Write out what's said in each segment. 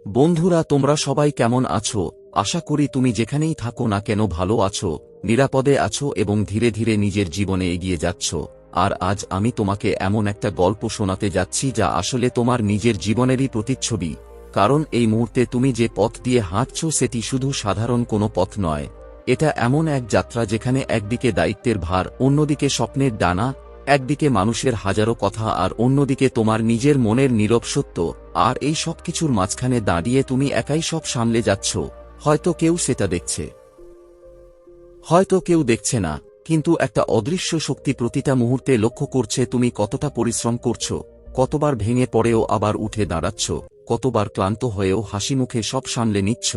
বন্ধুরা, তোমরা সবাই কেমন আছো? আশা করি তুমি যেখানেই থাকো না কেন ভালো আছো, নিরাপদে আছো এবং ধীরে ধীরে নিজের জীবনে এগিয়ে যাচ্ছ। আর আজ আমি তোমাকে এমন একটা গল্প শোনাতে যাচ্ছি যা আসলে তোমার নিজের জীবনেরই প্রতিচ্ছবি। কারণ এই মুহূর্তে তুমি যে পথ দিয়ে হাঁটছ সেটি শুধু সাধারণ কোনো পথ নয়। এটা এমন এক যাত্রা যেখানে একদিকে দায়িত্বের ভার, অন্যদিকে স্বপ্নের ডানা, একদিকে মানুষের হাজারো কথা আর অন্যদিকে তোমার নিজের মনের নীরব সত্য। আর এই সব কিছুর মাঝখানে দাঁড়িয়ে তুমি একাই সব সামলে যাচ্ছ। হয়তো কেউ সেটা দেখছে, হয়তো কেউ দেখছে না, কিন্তু একটা অদৃশ্য শক্তি প্রতিটা মুহূর্তে লক্ষ্য করছে তুমি কতটা পরিশ্রম করছো, কতবার ভেঙে পড়েও আবার উঠে দাঁড়াচ্ছ, কতবার ক্লান্ত হয়েও হাসিমুখে সব সামলে নিচ্ছ।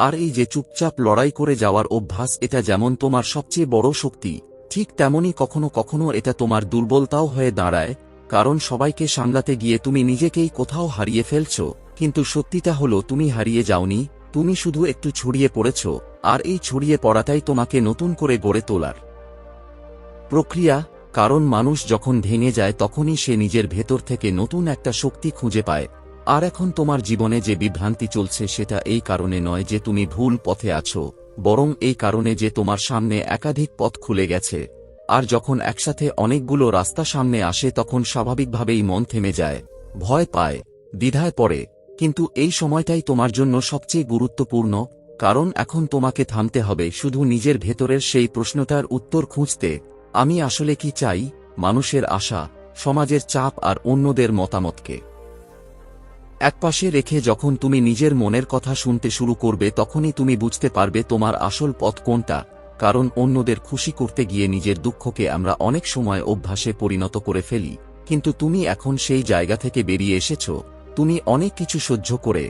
আর এই যে চুপচাপ লড়াই করে যাওয়ার অভ্যাস, এটা যেমন তোমার সবচেয়ে বড় শক্তি, ঠিক তেমনি কখনো কখনো এটা তোমার দুর্বলতাও হয়ে দাঁড়ায়। কারণ সবাইকে সামলাতে গিয়ে তুমি নিজেকেই কোথাও হারিয়ে ফেলছ। কিন্তু সত্যিটা হলো তুমি হারিয়ে যাওনি, তুমি শুধু একটু ছড়িয়ে পড়েছ। আর এই ছড়িয়ে পড়াটাই তোমাকে নতুন করে গড়ে তোলার প্রক্রিয়া। কারণ মানুষ যখন ভেঙে যায় তখনই সে নিজের ভেতর থেকে নতুন একটা শক্তি খুঁজে পায়। আর এখন তোমার জীবনে যে বিভ্রান্তি চলছে সেটা এই কারণে নয় যে তুমি ভুল পথে আছো, বরং এই কারণে যে তোমার সামনে একাধিক পথ খুলে গেছে। আর যখন একসাথে অনেকগুলো রাস্তা সামনে আসে তখন স্বাভাবিকভাবেই মন থেমে যায়, ভয় পায়, দ্বিধায় পড়ে। কিন্তু এই সময়টাই তোমার জন্য সবচেয়ে গুরুত্বপূর্ণ। কারণ এখন তোমাকে থামতে হবে শুধু নিজের ভেতরের সেই প্রশ্নটার উত্তর খুঁজতে, আমি আসলে কি চাই? মানুষের আশা, সমাজের চাপ আর অন্যদের মতামতকে একপাশে রেখে যখন তুমি নিজের মনের কথা শুনতে শুরু করবে তখনই তুমি বুঝতে পারবে তোমার আসল পথ কোনটা। কারণ অন্যদের খুশি করতে গিয়ে নিজের দুঃখকে আমরা অনেক সময় অভ্যাসে পরিণত করে ফেলি। কিন্তু তুমি এখন সেই জায়গা থেকে বেরিয়ে এসেছো। তুমি অনেক কিছু সহ্য করে,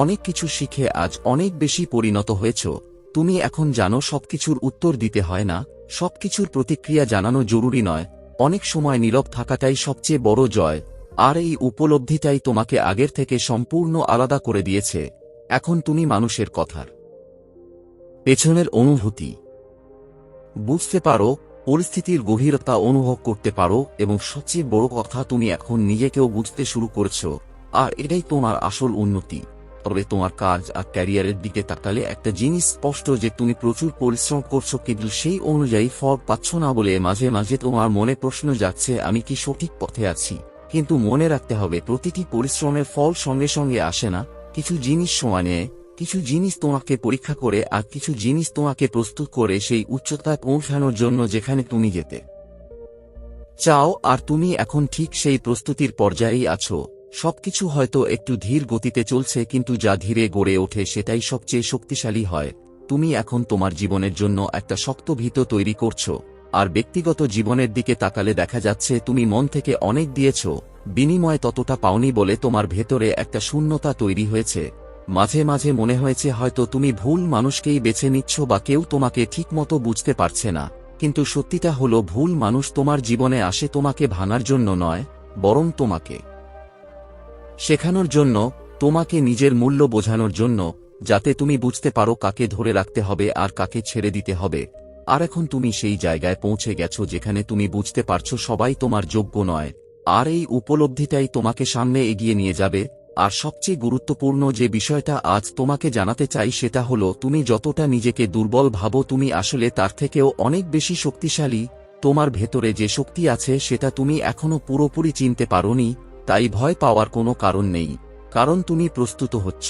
অনেক কিছু শিখে আজ অনেক বেশি পরিণত হয়েছ। তুমি এখন জানো সবকিছুর উত্তর দিতে হয় না, সবকিছুর প্রতিক্রিয়া জানানো জরুরি নয়, অনেক সময় নীরব থাকাটাই সবচেয়ে বড় জয়। আর এই উপলব্ধিটাই তোমাকে আগের থেকে সম্পূর্ণ আলাদা করে দিয়েছে। এখন তুমি মানুষের কথার পেছনের অনুভূতি বুঝতে পারো, পরিস্থিতির গভীরতা অনুভব করতে পারো এবং সবচেয়ে বড় কথা, তুমি এখন নিজেকেও বুঝতে শুরু করেছো। আর এটাই তোমার আসল উন্নতি। তবে তোমার কাজ আর ক্যারিয়ারের দিকে তাকালে একটা জিনিস স্পষ্ট, যে তুমি প্রচুর পরিশ্রম করছো কিন্তু সেই অনুযায়ী ফল পাচ্ছ না বলে মাঝে মাঝে তোমার মনে প্রশ্ন যাচ্ছে, আমি কি সঠিক পথে আছি? কিন্তু মনে রাখতে হবে, প্রতিটি পরিশ্রমের ফল সঙ্গে সঙ্গে আসে না। কিছু জিনিস সময় নেয়, কিছু জিনিস তোমাকে পরীক্ষা করে, আর কিছু জিনিস তোমাকে প্রস্তুত করে সেই উচ্চতায় পৌঁছানোর জন্য যেখানে তুমি যেতে চাও। আর তুমি এখন ঠিক সেই প্রস্তুতির পর্যায়েই আছো। সবকিছু হয়তো একটু ধীর গতিতে চলছে, কিন্তু যা ধীরে গড়ে ওঠে সেটাই সবচেয়ে শক্তিশালী হয়। তুমি এখন তোমার জীবনের জন্য একটা শক্ত ভিত তৈরি করছো। আর ব্যক্তিগত জীবনের দিকে তাকালে দেখা যাচ্ছে তুমি মন থেকে অনেক দিয়েছো, বিনিময়ে ততটা পাওনি বলে তোমার ভেতরে একটা শূন্যতা তৈরি হয়েছে। মাঝে মাঝে মনে হয়েছে হয়তো তুমি ভুল মানুষকেই বেছে নিচ্ছ বা কেউ তোমাকে ঠিকমতো বুঝতে পারছে না। কিন্তু সত্যিটা হলো, ভুল মানুষ তোমার জীবনে আসে তোমাকে ভাঙার জন্য নয়, বরং তোমাকে শেখানোর জন্য, তোমাকে নিজের মূল্য বোঝানোর জন্য, যাতে তুমি বুঝতে পারো কাকে ধরে রাখতে হবে আর কাকে ছেড়ে দিতে হবে। আর এখন তুমি সেই জায়গায় পৌঁছে গেছো যেখানে তুমি বুঝতে পারছো সবাই তোমার যোগ্য নয়। আর এই উপলব্ধিটাই তোমাকে সামনে এগিয়ে নিয়ে যাবে। আর সবচেয়ে গুরুত্বপূর্ণ যে বিষয়টা আজ তোমাকে জানাতে চাই সেটা হলো, তুমি যতটা নিজেকে দুর্বল ভাবো তুমি আসলে তার থেকেও অনেক বেশি শক্তিশালী। তোমার ভেতরে যে শক্তি আছে সেটা তুমি এখনো পুরোপুরি চিনতে পারোনি। তাই ভয় পাওয়ার কোনো কারণ নেই, কারণ তুমি প্রস্তুত হচ্ছ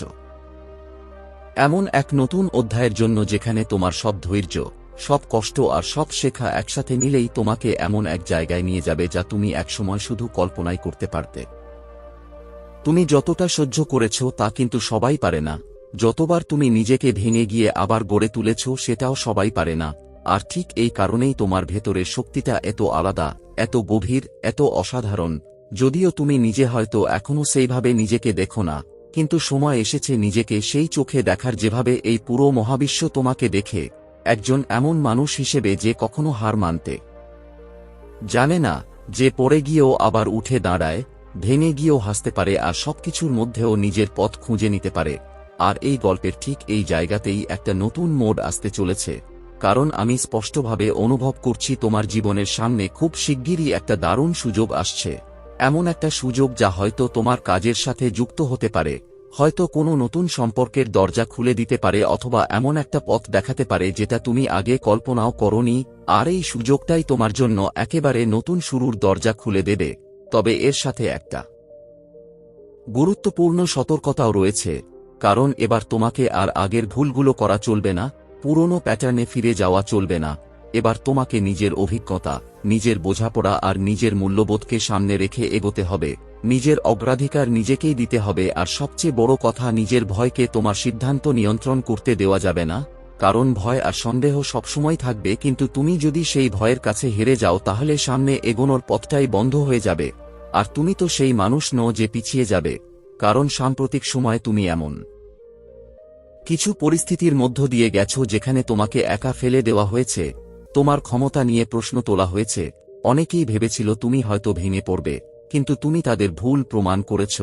এমন এক নতুন অধ্যায়ের জন্য যেখানে তোমার সব ধৈর্য, সব কষ্ট আর সব শেখা একসাথে মিলেই তোমাকে এমন এক জায়গায় নিয়ে যাবে যা তুমি একসময় শুধু কল্পনাই করতে পারতে। তুমি যতটা সহ্য করেছ তা কিন্তু সবাই পারে না। যতবার তুমি নিজেকে ভেঙে গিয়ে আবার গড়ে তুলেছ সেটাও সবাই পারে না। আর ঠিক এই কারণেই তোমার ভেতরের শক্তিটা এত আলাদা, এত গভীর, এত অসাধারণ। যদিও তুমি নিজে হয়তো এখনো সেইভাবে নিজেকে দেখো না, কিন্তু সময় এসেছে নিজেকে সেই চোখে দেখার যেভাবে এই পুরো মহাবিশ্ব তোমাকে দেখে, একজন এমন মানুষ হিসেবে যে কখনো হার মানতে জানে না, যে পড়ে গিয়েও আবার উঠে দাঁড়ায়, ভেঙে গিয়েও হাসতে পারে আর সবকিছুর মধ্যেও নিজের পথ খুঁজে নিতে পারে। আর এই গল্পের ঠিক এই জায়গাতেই একটা নতুন মোড় আসতে চলেছে। কারণ আমি স্পষ্টভাবে অনুভব করছি তোমার জীবনের সামনে খুব শিগগিরই একটা দারুণ সুযোগ আসছে। এমন একটা সুযোগ যা হয়তো তোমার কাজের সাথে যুক্ত হতে পারে, হয়তো কোনো নতুন সম্পর্কের দরজা খুলে দিতে পারে অথবা এমন একটা পথ দেখাতে পারে যেটা তুমি আগে কল্পনাও করোনি, আর এই সুযোগটাই তোমার জন্য একেবারে নতুন শুরুর দরজা খুলে দেবে। তবে এর সাথে একটা গুরুত্বপূর্ণ সতর্কতাও রয়েছে, কারণ এবার তোমাকে আর আগের ভুলগুলো করা চলবে না, পুরনো প্যাটার্নে ফিরে যাওয়া চলবে না। এবার তোমাকে নিজের অভিজ্ঞতা, নিজের বোঝাপড়া আর নিজের মূল্যবোধকে সামনে রেখে এগোতে হবে। নিজের অগ্রাধিকার নিজেকেই দিতে হবে, আর সবচেয়ে বড় কথা, নিজের ভয়কে তোমার সিদ্ধান্ত নিয়ন্ত্রণ করতে দেওয়া যাবে না। কারণ ভয় আর সন্দেহ সবসময় থাকবে, কিন্তু তুমি যদি সেই ভয়ের কাছে হেরে যাও তাহলে সামনে এগোনোর পথটাই বন্ধ হয়ে যাবে। আর তুমি তো সেই মানুষ নও যে পিছিয়ে যাবে, কারণ সাম্প্রতিক সময়ে তুমি এমন কিছু পরিস্থিতির মধ্য দিয়ে গেছো যেখানে তোমাকে একা ফেলে দেওয়া হয়েছে, তোমার ক্ষমতা নিয়ে প্রশ্ন তোলা হয়েছে। অনেকেই ভেবেছিল তুমি হয়তো ভেঙে পড়বে, কিন্তু তুমি তাদের ভুল প্রমাণ করেছ।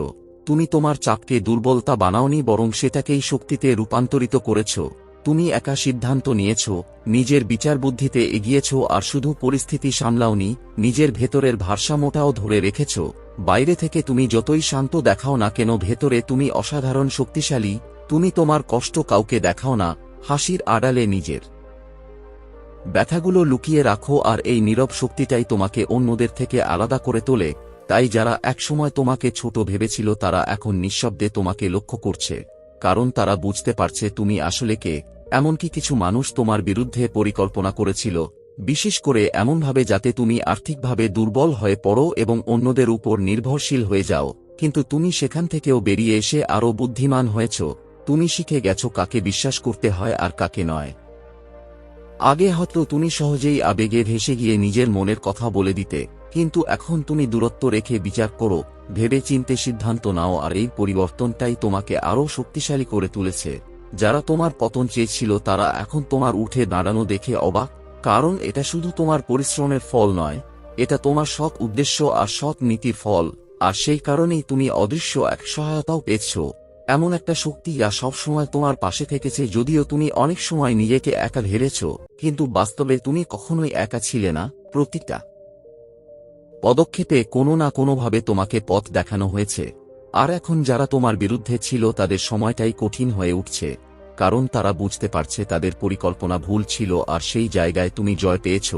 তুমি তোমার চাপকে দুর্বলতা বানাওনি, বরং সেটাকেই শক্তিতে রূপান্তরিত করেছ। তুমি একা সিদ্ধান্ত নিয়েছ, নিজের বিচারবুদ্ধিতে এগিয়েছ, আর শুধু পরিস্থিতি সামলাওনি, নিজের ভেতরের ভারসাম্যটাও ধরে রেখেছ। বাইরে থেকে তুমি যতই শান্ত দেখাও না কেন, ভেতরে তুমি অসাধারণ শক্তিশালী। তুমি তোমার কষ্ট কাউকে দেখাও না, হাসির আড়ালে নিজের ব্যথাগুলো লুকিয়ে রাখো, আর এই নীরব শক্তিটাই তোমাকে অন্যদের থেকে আলাদা করে তোলে। তাই যারা একসময় তোমাকে ছোট ভেবেছিল তারা এখন নিঃশব্দে তোমাকে লক্ষ্য করছে, কারণ তারা বুঝতে পারছে তুমি আসলে কে। এমনকি কিছু মানুষ তোমার বিরুদ্ধে পরিকল্পনা করেছিল, বিশেষ করে এমনভাবে যাতে তুমি আর্থিকভাবে দুর্বল হয়ে পড়ো এবং অন্যদের উপর নির্ভরশীল হয়ে যাও। কিন্তু তুমি সেখান থেকেও বেরিয়ে এসে আরও বুদ্ধিমান হয়েছ। তুমি শিখে গেছো কাকে বিশ্বাস করতে হয় আর কাকে নয়। আগে হয়তো তুমি সহজেই আবেগে ভেসে গিয়ে নিজের মনের কথা বলে দিতে, কিন্তু এখন তুমি দূরত্ব রেখে বিচার করো, ভেবে চিন্তে সিদ্ধান্ত নাও, আর এই পরিবর্তনটাই তোমাকে আরও শক্তিশালী করে তুলেছে। যারা তোমার পতন চেয়েছিল তারা এখন তোমার উঠে দাঁড়ানো দেখে অবাক, কারণ এটা শুধু তোমার পরিশ্রমের ফল নয়, এটা তোমার সৎ উদ্দেশ্য আর সৎ নীতির ফল। আর সেই কারণেই তুমি অদৃশ্য এক সহায়তাও পেয়েছ, এমন একটা শক্তি যা সবসময় তোমার পাশে থেকেছে। যদিও তুমি অনেক সময় নিজেকে একা ভেবেছ, কিন্তু বাস্তবে তুমি কখনোই একা ছিলে না। প্রতিটা পদক্ষেপে কোনো না কোনোভাবে তোমাকে পথ দেখানো হয়েছে। আর এখন যারা তোমার বিরুদ্ধে ছিল তাদের সময়টাই কঠিন হয়ে উঠছে, কারণ তারা বুঝতে পারছে তাদের পরিকল্পনা ভুল ছিল, আর সেই জায়গায় তুমি জয় পেয়েছ।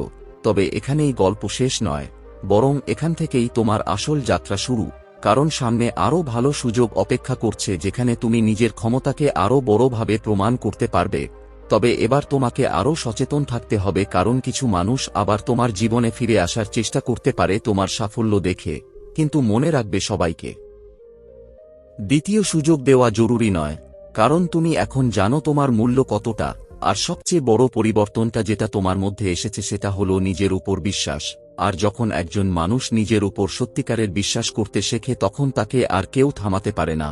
তবে এখানেই গল্প শেষ নয়, বরং এখান থেকেই তোমার আসল যাত্রা শুরু, কারণ সামনে আরও ভালো সুযোগ অপেক্ষা করছে যেখানে তুমি নিজের ক্ষমতাকে আরও বড়ভাবে প্রমাণ করতে পারবে। তবে এবার তোমাকে আরও সচেতন থাকতে হবে, কারণ কিছু মানুষ আবার তোমার জীবনে ফিরে আসার চেষ্টা করতে পারে তোমার সাফল্য দেখে, কিন্তু মনে রাখবে সবাইকে দ্বিতীয় সুযোগ দেওয়া জরুরি নয়, কারণ তুমি এখন জানো তোমার মূল্য কতটা। আর সবচেয়ে বড় পরিবর্তনটা যেটা তোমার মধ্যে এসেছে সেটা হলো নিজের উপর বিশ্বাস। আর যখন একজন মানুষ নিজের উপর সত্যিকারের বিশ্বাস করতে শেখে তখন তাকে আর কেউ থামাতে পারে না।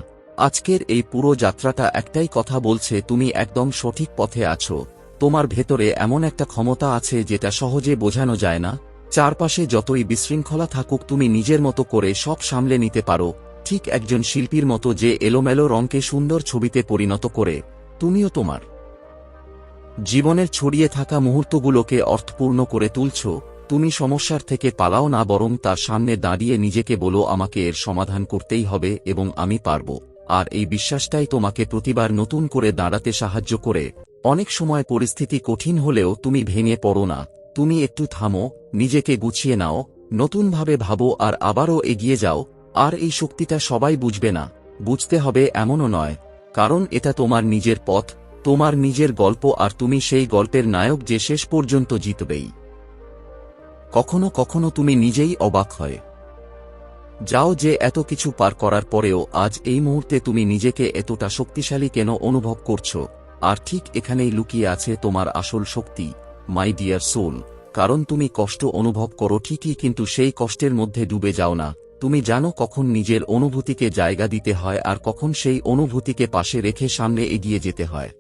আজকের এই পুরো যাত্রাটা একটাই কথা বলছে, তুমি একদম সঠিক পথে আছো। তোমার ভেতরে এমন একটা ক্ষমতা আছে যেটা সহজে বোঝানো যায় না। চারপাশে যতই বিশৃঙ্খলা থাকুক তুমি নিজের মতো করে সব সামলে নিতে পারো, ঠিক একজন শিল্পীর মতো যে এলোমেলো রঙকে সুন্দর ছবিতে পরিণত করে। তুমিও তোমার জীবনের ছড়িয়ে থাকা মুহূর্তগুলোকে অর্থপূর্ণ করে তুলছ। তুমি সমস্যার থেকে পালাও না, বরং তার সামনে দাঁড়িয়ে নিজেকে বলো, আমাকে এর সমাধান করতেই হবে এবং আমি পারব। আর এই বিশ্বাসটাই তোমাকে প্রতিবার নতুন করে দাঁড়াতে সাহায্য করে। অনেক সময় পরিস্থিতি কঠিন হলেও তুমি ভেঙে পড়ো না, তুমি একটু থামো, নিজেকে গুছিয়ে নাও, নতুনভাবে ভাবো আর আবারও এগিয়ে যাও। আর এই শক্তিটা সবাই বুঝবে না, বুঝতে হবে এমনও নয়, কারণ এটা তোমার নিজের পথ, তোমার নিজের গল্প, আর তুমি সেই গল্পের নায়ক যে শেষ পর্যন্ত জিতবেই। কখনো কখনো তুমি নিজেই অবাক হয়ে যাও যে এত কিছু পার করার পরেও আজ এই মুহূর্তে তুমি নিজেকে এতটা শক্তিশালী কেন অনুভব করছো। আর ঠিক এখানেই লুকিয়ে আছে তোমার আসল শক্তি, মাই ডিয়ার সোল। কারণ তুমি কষ্ট অনুভব করো ঠিকই, কিন্তু সেই কষ্টের মধ্যে ডুবে যাও না। তুমি জানো কখন নিজের অনুভূতিকে জায়গা দিতে হয় আর কখন সেই অনুভূতিকে পাশে রেখে সামনে এগিয়ে যেতে হয়।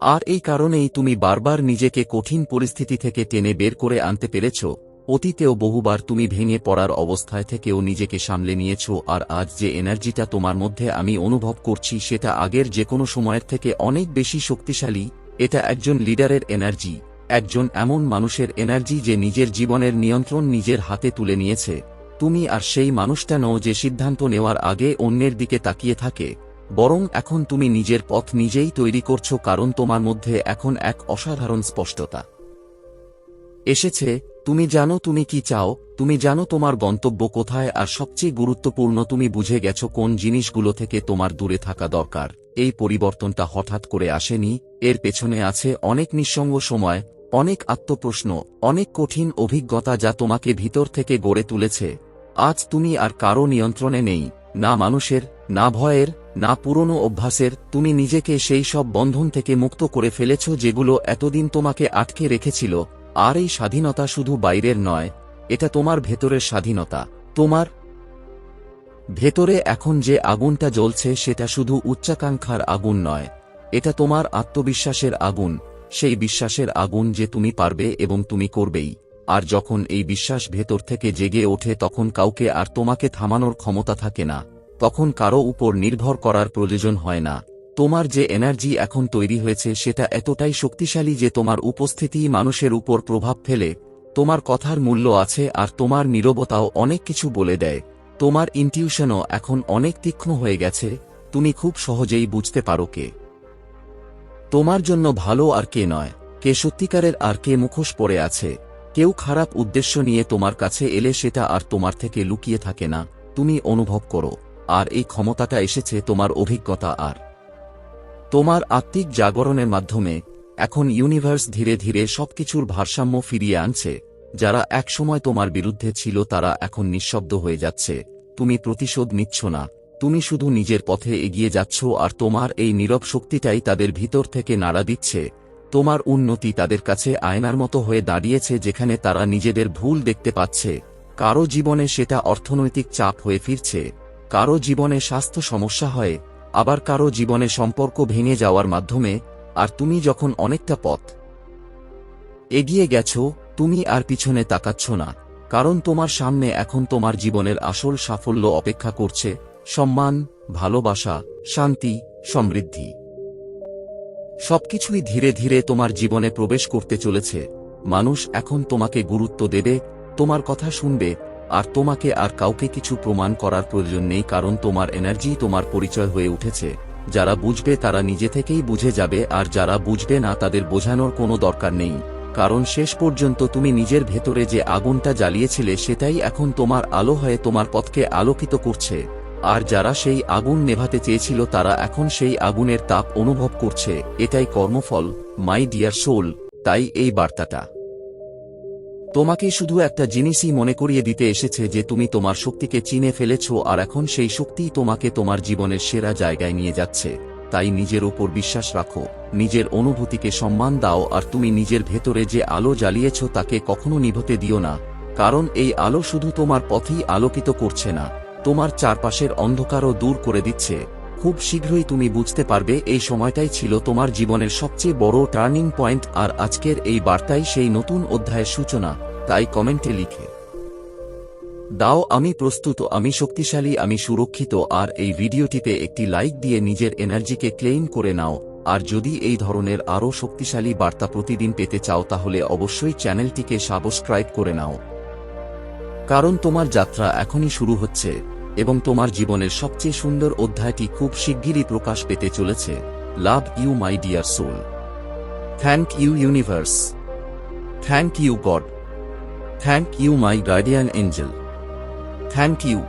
আর এই কারণেই তুমি বারবার নিজেকে কঠিন পরিস্থিতি থেকে টেনে বের করে আনতে পেরেছ। অতীতেও বহুবার তুমি ভেঙে পড়ার অবস্থায় থেকেও নিজেকে সামলে নিয়েছ, আর আজ যে এনার্জিটা তোমার মধ্যে আমি অনুভব করছি সেটা আগের যে কোনো সময়ের থেকে অনেক বেশি শক্তিশালী। এটা একজন লিডারের এনার্জি, একজন এমন মানুষের এনার্জি যে নিজের জীবনের নিয়ন্ত্রণ নিজের হাতে তুলে নিয়েছে। তুমি আর সেই মানুষটা নও যে সিদ্ধান্ত নেওয়ার আগে অন্যের দিকে তাকিয়ে থাকে, বরং এখন তুমি নিজের পথ নিজেই তৈরি করছো, কারণ তোমার মধ্যে এখন এক অসাধারণ স্পষ্টতা এসেছে। তুমি জানো তুমি কি চাও, তুমি জানো তোমার গন্তব্য কোথায়, আর সবচেয়ে গুরুত্বপূর্ণ, তুমি বুঝে গেছো কোন জিনিসগুলো থেকে তোমার দূরে থাকা দরকার। এই পরিবর্তনটা হঠাৎ করে আসেনি, এর পেছনে আছে অনেক নিঃসঙ্গ সময়, অনেক আত্মপ্রশ্ন, অনেক কঠিন অভিজ্ঞতা যা তোমাকে ভিতর থেকে গড়ে তুলেছে। আজ তুমি আর কারো নিয়ন্ত্রণে নেই, না মানুষের, না ভয়ের, না পুরনো অভ্যাসের। তুমি নিজেকে সেই সব বন্ধন থেকে মুক্ত করে ফেলেছ যেগুলো এতদিন তোমাকে আটকে রেখেছিল। আর এই স্বাধীনতা শুধু বাইরের নয়, এটা তোমার ভেতরের স্বাধীনতা। তোমার ভেতরে এখন যে আগুনটা জ্বলছে সেটা শুধু উচ্চাকাঙ্ক্ষার আগুন নয়, এটা তোমার আত্মবিশ্বাসের আগুন, সেই বিশ্বাসের আগুন যে তুমি পারবে এবং তুমি করবেই। আর যখন এই বিশ্বাস ভেতর থেকে জেগে ওঠে তখন কাউকে আর তোমাকে থামানোর ক্ষমতা থাকে না, তখন কারো উপর নির্ভর করার প্রয়োজন হয় না। তোমার যে এনার্জি এখন তৈরি হয়েছে সেটা এতটাই শক্তিশালী যে তোমার উপস্থিতি মানুষের উপর প্রভাব ফেলে, তোমার কথার মূল্য আছে, আর তোমার নীরবতাও অনেক কিছু বলে দেয়। তোমার ইনটিউশনও এখন অনেক তীক্ষ্ণ হয়ে গেছে, তুমি খুব সহজেই বুঝতে পারো কে তোমার জন্য ভালো আর কে নয়, কে সত্যিকারের আর কে মুখোশ পরে আছে। কেউ খারাপ উদ্দেশ্য নিয়ে তোমার কাছে এলে সেটা আর তোমার থেকে লুকিয়ে থাকে না, তুমি অনুভব করো। আর এই ক্ষমতাটা এসেছে তোমার অভিজ্ঞতা আর তোমার আত্মিক জাগরণের মাধ্যমে। এখন ইউনিভার্স ধীরে ধীরে সবকিছুর ভারসাম্য ফিরিয়ে আনছে। যারা একসময় তোমার বিরুদ্ধে ছিল তারা এখন নিঃশব্দ হয়ে যাচ্ছে। তুমি প্রতিশোধ নিচ্ছ না, তুমি শুধু নিজের পথে এগিয়ে যাচ্ছ, আর তোমার এই নীরব শক্তিটাই তাদের ভিতর থেকে নাড়া দিচ্ছে। তোমার উন্নতি তাদের কাছে আয়নার মতো হয়ে দাঁড়িয়েছে, যেখানে তারা নিজেদের ভুল দেখতে পাচ্ছে। কারো জীবনে সেটা অর্থনৈতিক চাপ হয়ে ফিরছে, কারো জীবনে স্বাস্থ্য সমস্যা হয়, আবার কারো জীবনে সম্পর্ক ভেঙে যাওয়ার মাধ্যমে। আর তুমি যখন অনেকটা পথ এগিয়ে গেছো, তুমি আর পিছনে তাকাচ্ছ না, কারণ তোমার সামনে এখন তোমার জীবনের আসল সাফল্য অপেক্ষা করছে। সম্মান, ভালোবাসা, শান্তি, সমৃদ্ধি, সবকিছুই ধীরে ধীরে তোমার জীবনে প্রবেশ করতে চলেছে। মানুষ এখন তোমাকে গুরুত্ব দেবে, তোমার কথা শুনবে, আর তোমাকে আর কাউকে কিছু প্রমাণ করার প্রয়োজন নেই, কারণ তোমার এনার্জি তোমার পরিচয় হয়ে উঠেছে। যারা বুঝবে তারা নিজে থেকেই বুঝে যাবে, আর যারা বুঝবে না তাদের বোঝানোর কোনো দরকার নেই, কারণ শেষ পর্যন্ত তুমি নিজের ভেতরে যে আগুনটা জ্বালিয়েছিলে সেটাই এখন তোমার আলো হয়ে তোমার পথকে আলোকিত করছে। আর যারা সেই আগুন নেভাতে চেয়েছিল তারা এখন সেই আগুনের তাপ অনুভব করছে। এটাই কর্মফল, মাই ডিয়ার সোল। তাই এই বার্তাটা তোমাকে শুধু একটা জিনিসই মনে করিয়ে দিতে এসেছে, যে তুমি তোমার শক্তিকে চিনে ফেলেছ, আর এখন সেই শক্তিই তোমাকে তোমার জীবনের সেরা জায়গায় নিয়ে যাচ্ছে। তাই নিজের ওপর বিশ্বাস রাখো, নিজের অনুভূতিকে সম্মান দাও, আর তুমি নিজের ভেতরে যে আলো জ্বালিয়েছ তাকে কখনো নিভতে দিও না, কারণ এই আলো শুধু তোমার পথই আলোকিত করছে না, তোমার চারপাশের অন্ধকারও দূর করে দিচ্ছে। খুব শীঘ্রই তুমি বুঝতে পারবে এই সময়টাই ছিল তোমার জীবনের সবচেয়ে বড় টার্নিং পয়েন্ট, আর আজকের এই বার্তাই সেই নতুন অধ্যায়ের সূচনা। তাই কমেন্টে লিখে দাও, আমি প্রস্তুত, আমি শক্তিশালী, আমি সুরক্ষিত। আর এই ভিডিওটিতে একটি লাইক দিয়ে নিজের এনার্জিকে ক্লেইম করে নাও। আর যদি এই ধরনের আরও শক্তিশালী বার্তা প্রতিদিন পেতে চাও তাহলে অবশ্যই চ্যানেলটিকে সাবস্ক্রাইব করে নাও, কারণ তোমার যাত্রা এখনই শুরু হচ্ছে এবং তোমার জীবনের সবচেয়ে সুন্দর অধ্যায়টি খুব শিগগিরই প্রকাশ পেতে চলেছে। Love you my dear soul. Thank you universe, thank you God, thank you my guardian angel, thank you.